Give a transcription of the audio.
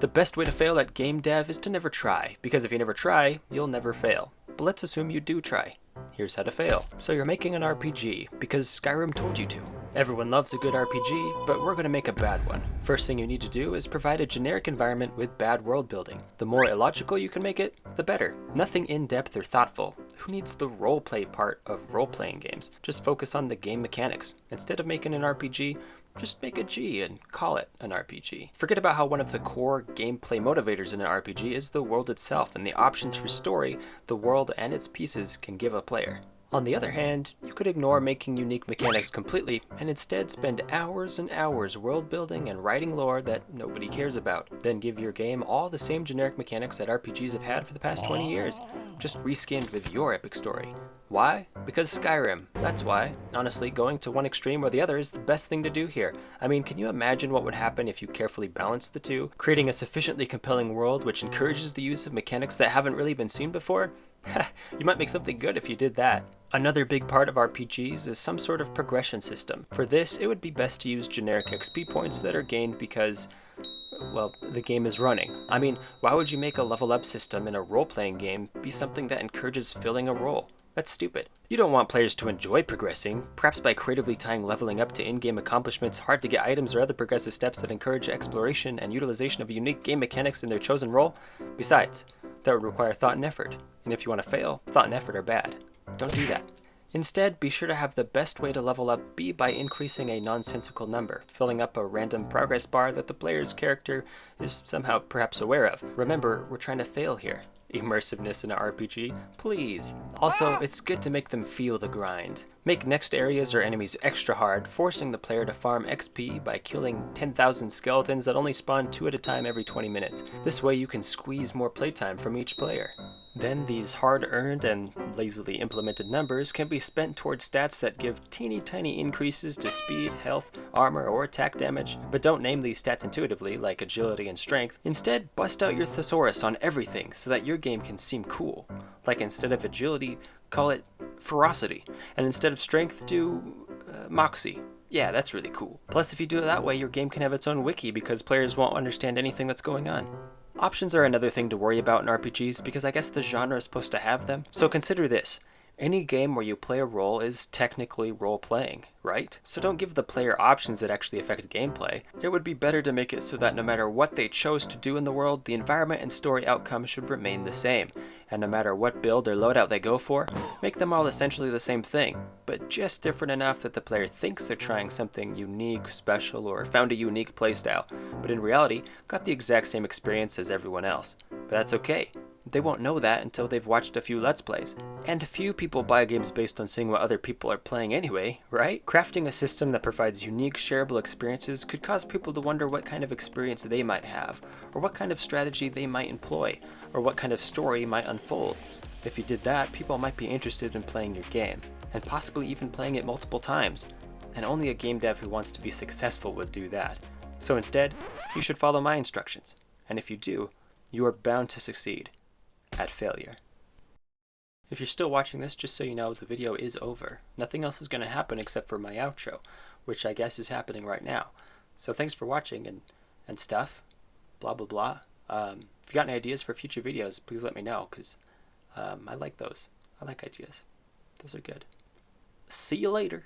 The best way to fail at game dev is to never try, because if you never try, you'll never fail. But let's assume you do try. Here's how to fail. So you're making an RPG, because Skyrim told you to. Everyone loves a good RPG, but we're going to make a bad one. First thing you need to do is provide a generic environment with bad world building. The more illogical you can make it, the better. Nothing in-depth or thoughtful. Who needs the roleplay part of role-playing games? Just focus on the game mechanics. Instead of making an RPG, just make a G and call it an RPG. Forget about how one of the core gameplay motivators in an RPG is the world itself and the options for story the world and its pieces can give a player. On the other hand, you could ignore making unique mechanics completely and instead spend hours and hours world building and writing lore that nobody cares about. Then give your game all the same generic mechanics that RPGs have had for the past 20 years, just reskinned with your epic story. Why? Because Skyrim. That's why. Honestly, going to one extreme or the other is the best thing to do here. I mean, can you imagine what would happen if you carefully balanced the two, creating a sufficiently compelling world which encourages the use of mechanics that haven't really been seen before? You might make something good if you did that. Another big part of RPGs is some sort of progression system. For this, it would be best to use generic XP points that are gained because, well, the game is running. I mean, why would you make a level up system in a role-playing game be something that encourages filling a role? That's stupid. You don't want players to enjoy progressing, perhaps by creatively tying leveling up to in-game accomplishments, hard-to-get items, or other progressive steps that encourage exploration and utilization of unique game mechanics in their chosen role. Besides, that would require thought and effort, and if you want to fail, thought and effort are bad. Don't do that. Instead, be sure to have the best way to level up be by increasing a nonsensical number, filling up a random progress bar that the player's character is somehow perhaps aware of. Remember, we're trying to fail here. Immersiveness in an RPG, please. Also, it's good to make them feel the grind. Make next areas or enemies extra hard, forcing the player to farm XP by killing 10,000 skeletons that only spawn 2 at a time every 20 minutes. This way you can squeeze more playtime from each player. Then these hard-earned and lazily implemented numbers can be spent towards stats that give teeny tiny increases to speed, health, armor, or attack damage, but don't name these stats intuitively like agility and strength. Instead, bust out your thesaurus on everything so that your game can seem cool. Like instead of agility, call it ferocity, and instead of strength, do moxie. Yeah, that's really cool. Plus, if you do it that way, your game can have its own wiki because players won't understand anything that's going on. Options are another thing to worry about in RPGs because I guess the genre is supposed to have them. So consider this. Any game where you play a role is technically role-playing, right? So don't give the player options that actually affect gameplay. It would be better to make it so that no matter what they chose to do in the world, the environment and story outcome should remain the same. And no matter what build or loadout they go for, make them all essentially the same thing, but just different enough that the player thinks they're trying something unique, special, or found a unique playstyle, but in reality, got the exact same experience as everyone else. But that's okay. They won't know that until they've watched a few Let's Plays. And few people buy games based on seeing what other people are playing anyway, right? Crafting a system that provides unique, shareable experiences could cause people to wonder what kind of experience they might have, or what kind of strategy they might employ, or what kind of story might unfold. If you did that, people might be interested in playing your game, and possibly even playing it multiple times. And only a game dev who wants to be successful would do that. So instead, you should follow my instructions. And if you do, you are bound to succeed at failure. If you're still watching this, just so you know, the video is over. Nothing else is going to happen except for my outro, which I guess is happening right now. So thanks for watching and stuff, blah blah blah. If you got any ideas for future videos, please let me know, because I like those. I like ideas. Those are good. See you later.